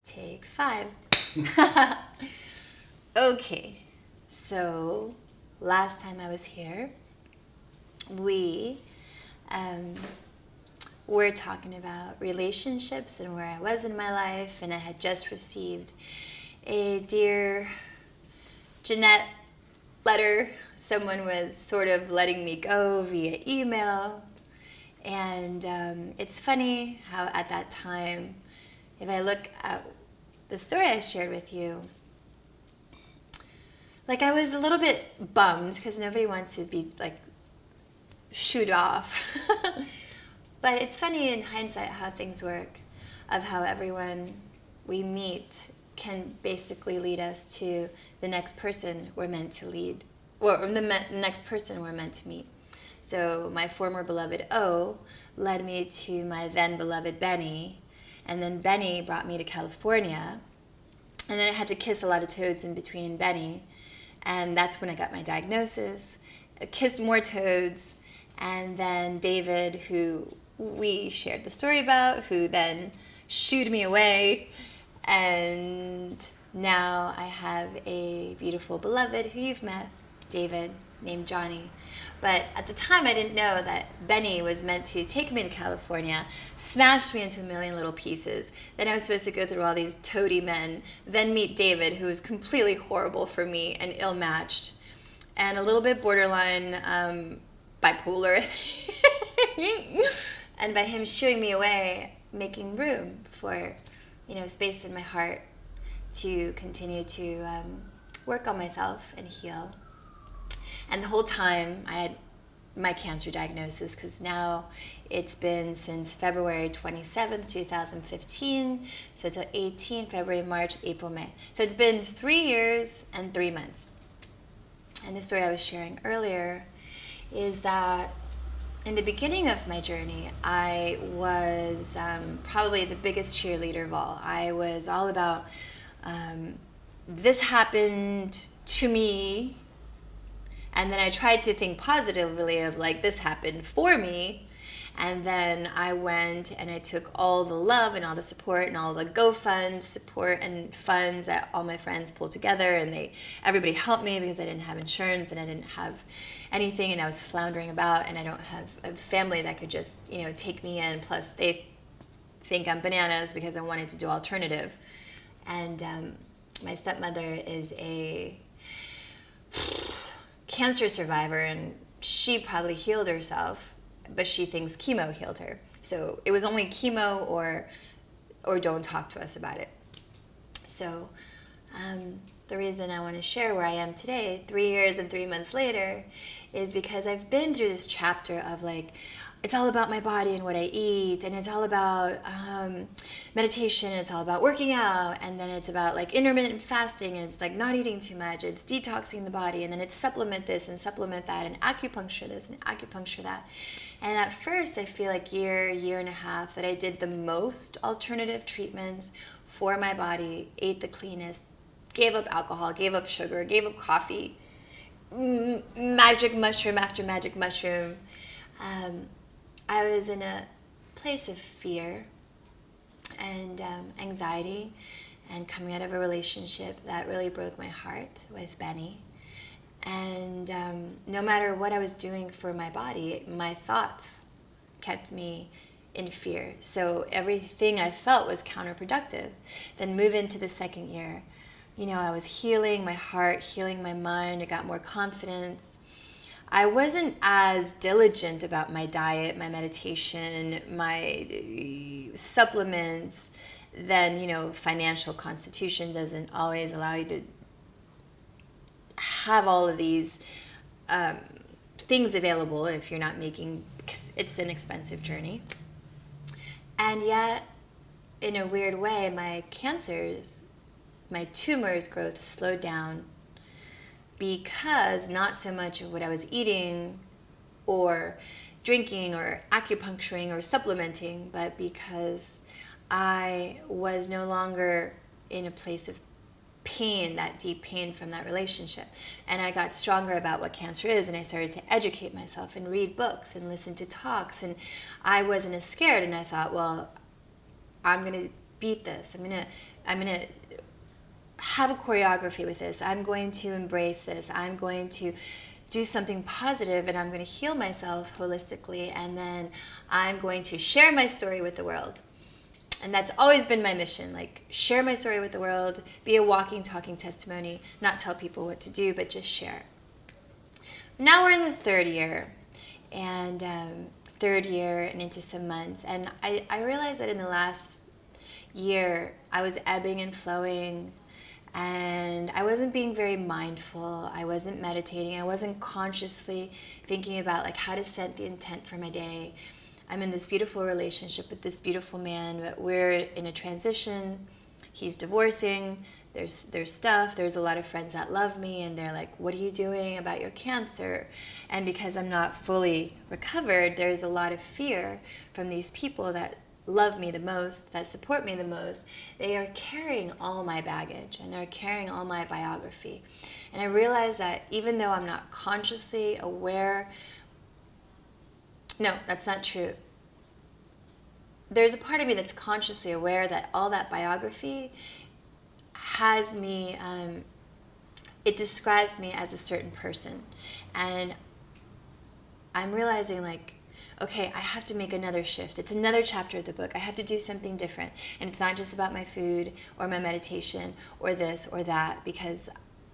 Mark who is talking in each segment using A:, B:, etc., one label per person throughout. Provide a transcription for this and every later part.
A: Take 5. Okay, so last time I was here, we were talking about relationships and where I was in my life, and I had just received a Dear Jeanette letter. Someone was sort of letting me go via email, and it's funny how at that time, if I look at the story I shared with you, like I was a little bit bummed because nobody wants to be like shoot off. But it's funny in hindsight how things work, of how everyone we meet can basically lead us to the next person we're meant to lead, or the next person we're meant to meet. So my former beloved O led me to my then beloved Benny, and then Benny brought me to California, and then I had to kiss a lot of toads in between Benny, and that's when I got my diagnosis. I kissed more toads, and then David, who we shared the story about, who then shooed me away, and now I have a beautiful beloved who you've met, David, named Johnny. But at the time I didn't know that Benny was meant to take me to California, smash me into a million little pieces. Then I was supposed to go through all these toady men, then meet David, who was completely horrible for me and ill-matched, and a little bit borderline bipolar. And by him shooing me away, making room for, space in my heart to continue to work on myself and heal. And the whole time I had my cancer diagnosis, because now it's been since February 27th, 2015, so till 18, February, March, April, May. So it's been 3 years and 3 months. And the story I was sharing earlier is that in the beginning of my journey, I was probably the biggest cheerleader of all. I was all about, this happened to me, and then I tried to think positively of like, this happened for me. And then I went and I took all the love and all the support and all the GoFund support and funds that all my friends pulled together, and everybody helped me because I didn't have insurance and I didn't have anything, and I was floundering about, and I don't have a family that could just, take me in. Plus they think I'm bananas because I wanted to do alternative. And my stepmother is a cancer survivor, and she probably healed herself, but she thinks chemo healed her. So it was only chemo or don't talk to us about it. So the reason I want to share where I am today, 3 years and 3 months later, is because I've been through this chapter of like, it's all about my body and what I eat, and it's all about meditation, and it's all about working out, and then it's about like intermittent fasting, and it's like not eating too much, it's detoxing the body, and then it's supplement this and supplement that, and acupuncture this and acupuncture that. And at first I feel like year and a half that I did the most alternative treatments for my body, ate the cleanest, gave up alcohol, gave up sugar, gave up coffee, magic mushroom after magic mushroom. I was in a place of fear and anxiety, and coming out of a relationship that really broke my heart with Benny. And no matter what I was doing for my body, my thoughts kept me in fear. So everything I felt was counterproductive. Then move into the second year. I was healing my heart, healing my mind. I got more confidence. I wasn't as diligent about my diet, my meditation, my supplements. Then, financial constitution doesn't always allow you to have all of these things available if you're not making, because it's an expensive journey. And yet, in a weird way, my tumors growth slowed down, because not so much of what I was eating or drinking or acupuncturing or supplementing, but because I was no longer in a place of pain, that deep pain from that relationship. And I got stronger about what cancer is, and I started to educate myself and read books and listen to talks, and I wasn't as scared. And I thought, well, I'm going to beat this. I'm gonna have a choreography with this. I'm going to embrace this. I'm going to do something positive, and I'm going to heal myself holistically, and then I'm going to share my story with the world. And that's always been my mission, like share my story with the world, be a walking, talking testimony, not tell people what to do, but just share. Now we're in the third year and into some months. And I realized that in the last year, I was ebbing and flowing, and I wasn't being very mindful. I wasn't meditating. I wasn't consciously thinking about like how to set the intent for my day. I'm in this beautiful relationship with this beautiful man, but we're in a transition. He's divorcing. There's stuff. There's a lot of friends that love me, and they're like, what are you doing about your cancer? And because I'm not fully recovered, there's a lot of fear from these people that love me the most, that support me the most. They are carrying all my baggage, and they're carrying all my biography. And I realize that even though I'm not consciously aware, no, that's not true. There's a part of me that's consciously aware that all that biography has me, it describes me as a certain person. And I'm realizing like, okay, I have to make another shift. It's another chapter of the book. I have to do something different. And it's not just about my food or my meditation or this or that, because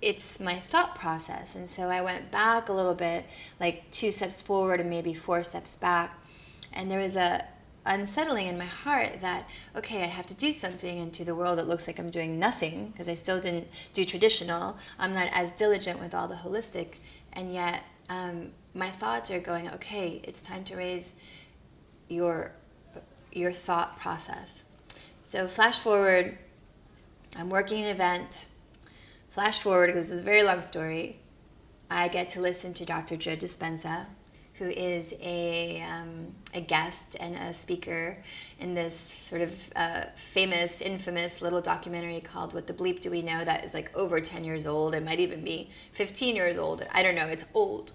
A: it's my thought process. And so I went back a little bit, like 2 steps forward and maybe 4 steps back. And there was a unsettling in my heart that, okay, I have to do something. And to the world, it looks like I'm doing nothing because I still didn't do traditional. I'm not as diligent with all the holistic. And yet my thoughts are going, okay, it's time to raise your thought process. So flash forward, I'm working an event. Flash forward, because it's a very long story, I get to listen to Dr. Joe Dispenza, who is a guest and a speaker in this sort of famous, infamous little documentary called What the Bleep Do We Know, that is like over 10 years old. It might even be 15 years old. I don't know. It's old.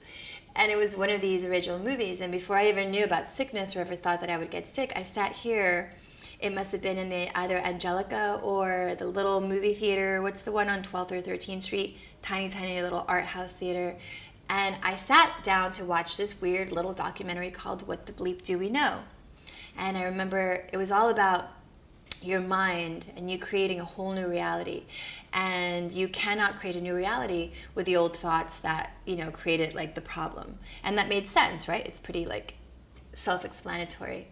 A: And it was one of these original movies. And before I even knew about sickness or ever thought that I would get sick, I sat here. It must have been in the either Angelica or the little movie theater. What's the one on 12th or 13th Street? Tiny, tiny little art house theater. And I sat down to watch this weird little documentary called What the Bleep Do We Know? And I remember it was all about your mind and you creating a whole new reality. And you cannot create a new reality with the old thoughts that, created like the problem. And that made sense, right? It's pretty like self-explanatory.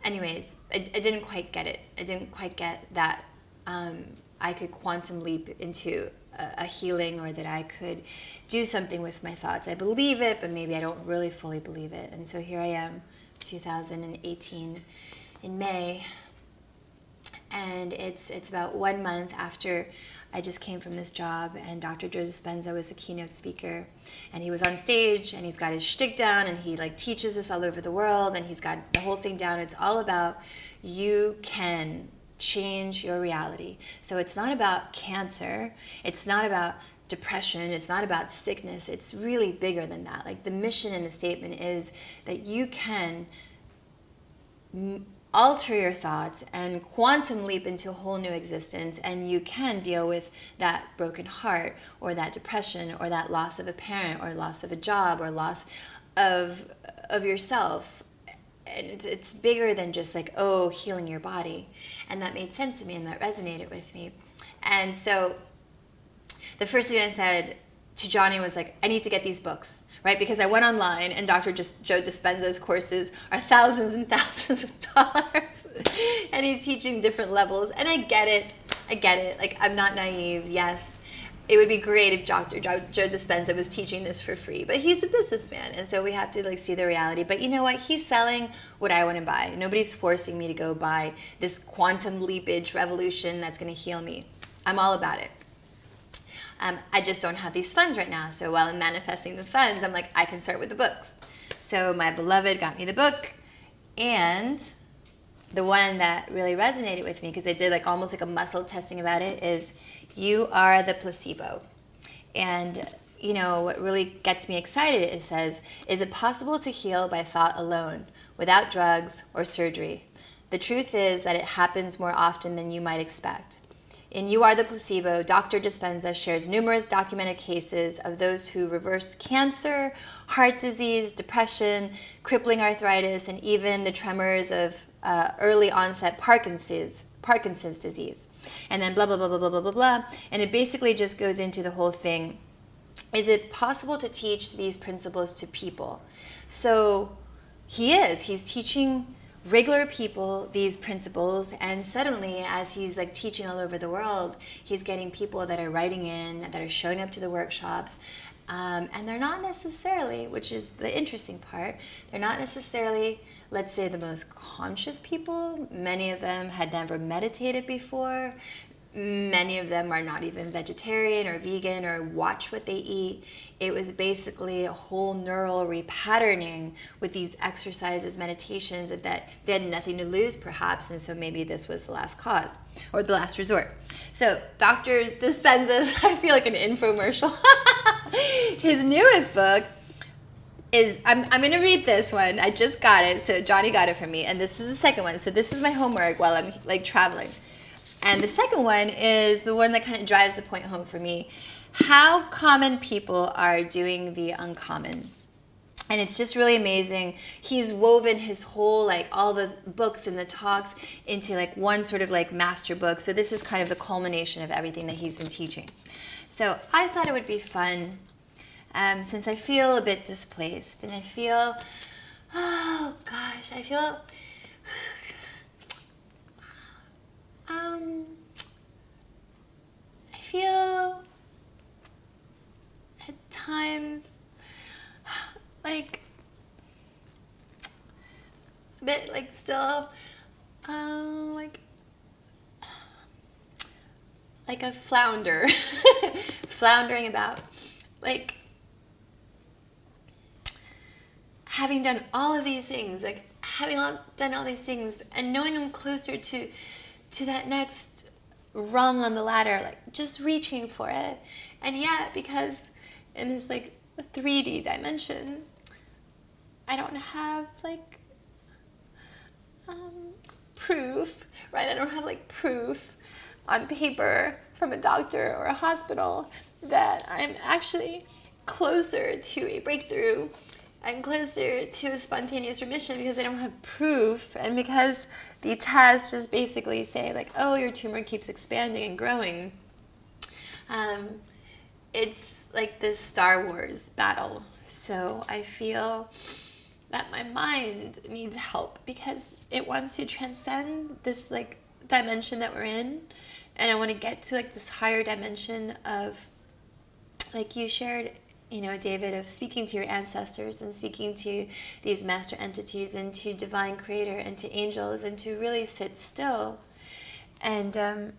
A: Anyways, I didn't quite get it. I didn't quite get that I could quantum leap into a healing, or that I could do something with my thoughts. I believe it, but maybe I don't really fully believe it. And so here I am, 2018 in May, and it's about 1 month after I just came from this job, and Dr. Joe Dispenza was a keynote speaker, and he was on stage, and he's got his shtick down, and he like teaches us all over the world, and he's got the whole thing down. It's all about you can change your reality. So it's not about cancer, it's not about depression, it's not about sickness, it's really bigger than that. Like the mission in the statement is that you can alter your thoughts and quantum leap into a whole new existence, and you can deal with that broken heart or that depression or that loss of a parent or loss of a job or loss of yourself. And it's bigger than just like, oh, healing your body. And that made sense to me, and that resonated with me. And so the first thing I said to Johnny was like, I need to get these books, right? Because I went online, and Dr. Joe Dispenza's courses are thousands and thousands of dollars. And he's teaching different levels. And I get it. Like, I'm not naive. Yes, it would be great if Dr. Joe Dispenza was teaching this for free, but he's a businessman, and so we have to like see the reality. But you know what? He's selling what I want to buy. Nobody's forcing me to go buy this quantum leapage revolution that's going to heal me. I'm all about it. I just don't have these funds right now. So while I'm manifesting the funds, I'm like, I can start with the books. So my beloved got me the book, and the one that really resonated with me, because I did like almost like a muscle testing about it, is You Are the Placebo. And what really gets me excited, it says, is it possible to heal by thought alone, without drugs or surgery? The truth is that it happens more often than you might expect. In You Are the Placebo, Dr. Dispenza shares numerous documented cases of those who reversed cancer, heart disease, depression, crippling arthritis, and even the tremors of early onset Parkinson's disease. And then blah, blah, blah, blah, blah, blah, blah, blah. And it basically just goes into the whole thing. Is it possible to teach these principles to people? So he's teaching regular people these principles, and suddenly, as he's like teaching all over the world, he's getting people that are writing in, that are showing up to the workshops, and they're not necessarily, which is the interesting part, they're not necessarily, let's say, the most conscious people. Many of them had never meditated before. Many of them are not even vegetarian or vegan or watch what they eat. It was basically a whole neural repatterning with these exercises, meditations that they had nothing to lose perhaps, and so maybe this was the last cause or the last resort. So Dr. Dispenza's, I feel like an infomercial, his newest book is, I'm going to read this one. I just got it. So Johnny got it from me, and this is the second one. So this is my homework while I'm like traveling. And the second one is the one that kind of drives the point home for me. How common people are doing the uncommon. And it's just really amazing. He's woven his whole, like all the books and the talks into like one sort of like master book. So this is kind of the culmination of everything that he's been teaching. So I thought it would be fun, since I feel a bit displaced and I feel, I feel at times like a bit like still like a flounder floundering about, like having done all of these things, like done all these things and knowing I'm closer to that next rung on the ladder, like just reaching for it. And yet, because in this like 3D dimension, I don't have like proof, right? I don't have like proof on paper from a doctor or a hospital that I'm actually closer to a breakthrough and closer to a spontaneous remission, because I don't have proof, and because the tests just basically say like, oh, your tumor keeps expanding and growing. It's like this Star Wars battle. So I feel that my mind needs help because it wants to transcend this like dimension that we're in, and I want to get to like this higher dimension of, like you shared, David, of speaking to your ancestors and speaking to these master entities and to divine creator and to angels, and to really sit still. And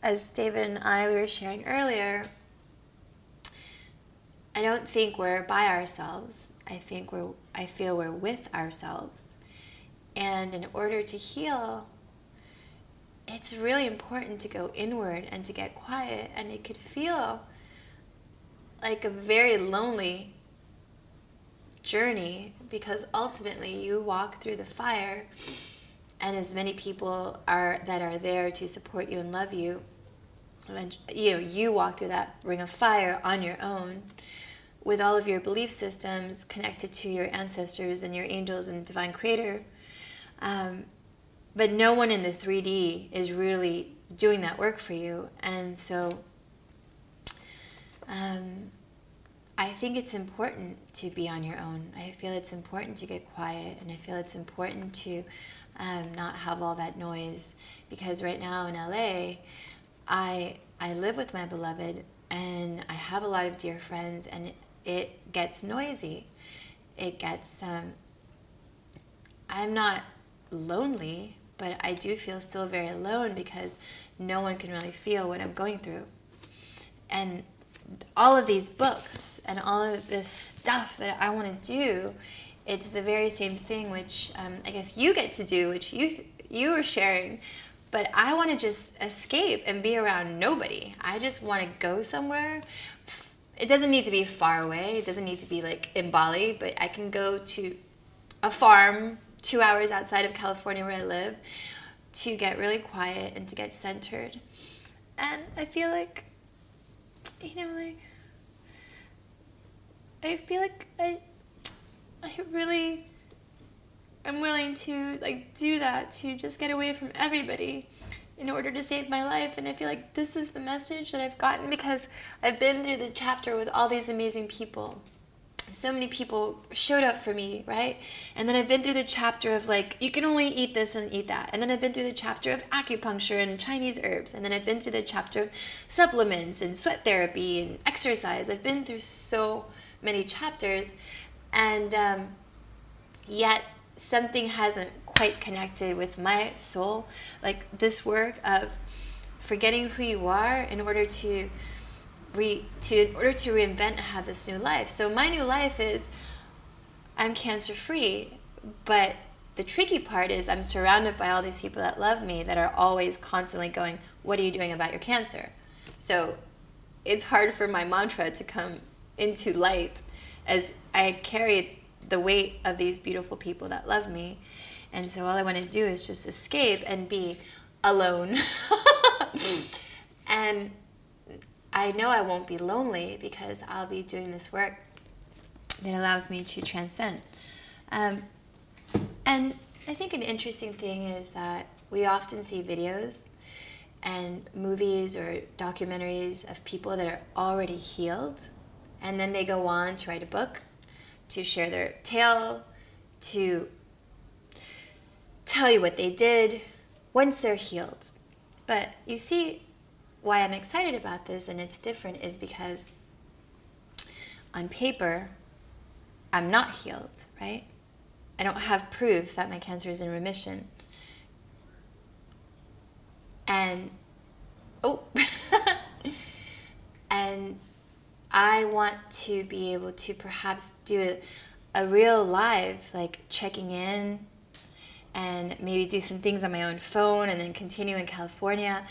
A: as David and I were sharing earlier, I don't think we're by ourselves. I feel we're with ourselves. And in order to heal, it's really important to go inward and to get quiet, and it could feel like a very lonely journey, because ultimately you walk through the fire, and as many people that are there to support you and love you, and you walk through that ring of fire on your own with all of your belief systems connected to your ancestors and your angels and divine creator, but no one in the 3D is really doing that work for you. And so I think it's important to be on your own. I feel it's important to get quiet, and I feel it's important to not have all that noise, because right now in LA, I live with my beloved, and I have a lot of dear friends, and it gets noisy. It gets, I'm not lonely, but I do feel still very alone because no one can really feel what I'm going through. And all of these books and all of this stuff that I want to do, it's the very same thing which I guess you get to do, which you were sharing, but I want to just escape and be around nobody. I just want to go somewhere, it doesn't need to be far away. It doesn't need to be like in Bali, but I can go to a farm 2 hours outside of California where I live to get really quiet and to get centered. And I feel like, like, I feel like I really am willing to like do that, to just get away from everybody in order to save my life. And I feel like this is the message that I've gotten because I've been through the chapter with all these amazing people. So many people showed up for me, right? And then I've been through the chapter of like, you can only eat this and eat that. And then I've been through the chapter of acupuncture and Chinese herbs. And then I've been through the chapter of supplements and sweat therapy and exercise. I've been through so many chapters. And yet something hasn't quite connected with my soul. Like this work of forgetting who you are in order to reinvent and have this new life. So my new life is I'm cancer free, but the tricky part is I'm surrounded by all these people that love me that are always constantly going, what are you doing about your cancer? So it's hard for my mantra to come into light as I carry the weight of these beautiful people that love me. And so all I want to do is just escape and be alone. And I know I won't be lonely because I'll be doing this work that allows me to transcend. And I think an interesting thing is that we often see videos and movies or documentaries of people that are already healed, and then they go on to write a book, to share their tale, to tell you what they did once they're healed. But you see, why I'm excited about this and it's different is because on paper, I'm not healed, right? I don't have proof that my cancer is in remission. And, and I want to be able to perhaps do a real live, like checking in and maybe do some things on my own phone and then continue in California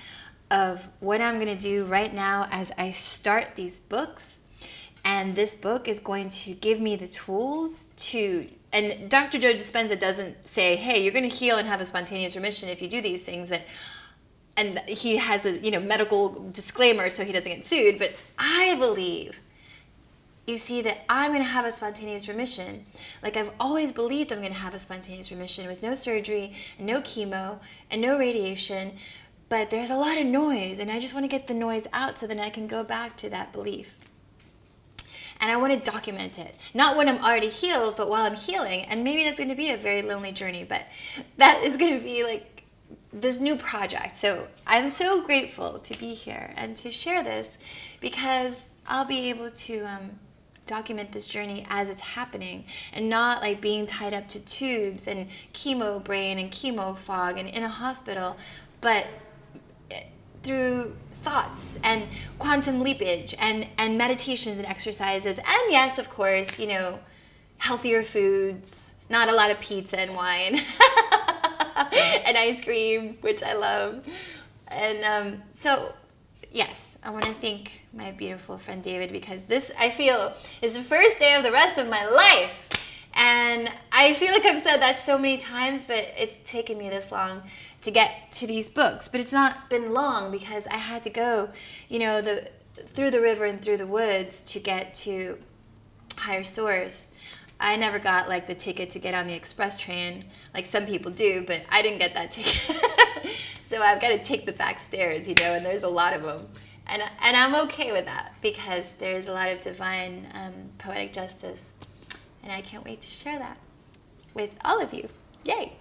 A: of what I'm going to do right now as I start these books. And this book is going to give me the tools to, and Dr. Joe Dispenza doesn't say, hey, you're going to heal and have a spontaneous remission if you do these things, but and he has a medical disclaimer so he doesn't get sued, but I believe, you see, that I'm going to have a spontaneous remission. Like I've always believed I'm going to have a spontaneous remission with no surgery and no chemo and no radiation. But there's a lot of noise, and I just want to get the noise out so then I can go back to that belief. And I want to document it. Not when I'm already healed, but while I'm healing. And maybe that's going to be a very lonely journey, but that is going to be like this new project. So I'm so grateful to be here and to share this because I'll be able to document this journey as it's happening and not like being tied up to tubes and chemo brain and chemo fog and in a hospital, but through thoughts and quantum leapage and meditations and exercises. And yes, of course, healthier foods, not a lot of pizza and wine and ice cream, which I love. And so, yes, I want to thank my beautiful friend David because this, I feel, is the first day of the rest of my life. And I feel like I've said that so many times, but it's taken me this long to get to these books. But it's not been long because I had to go, through the river and through the woods to get to higher source. I never got like the ticket to get on the express train like some people do, but I didn't get that ticket. So I've got to take the back stairs, and there's a lot of them. And I'm okay with that because there's a lot of divine poetic justice. And I can't wait to share that with all of you. Yay!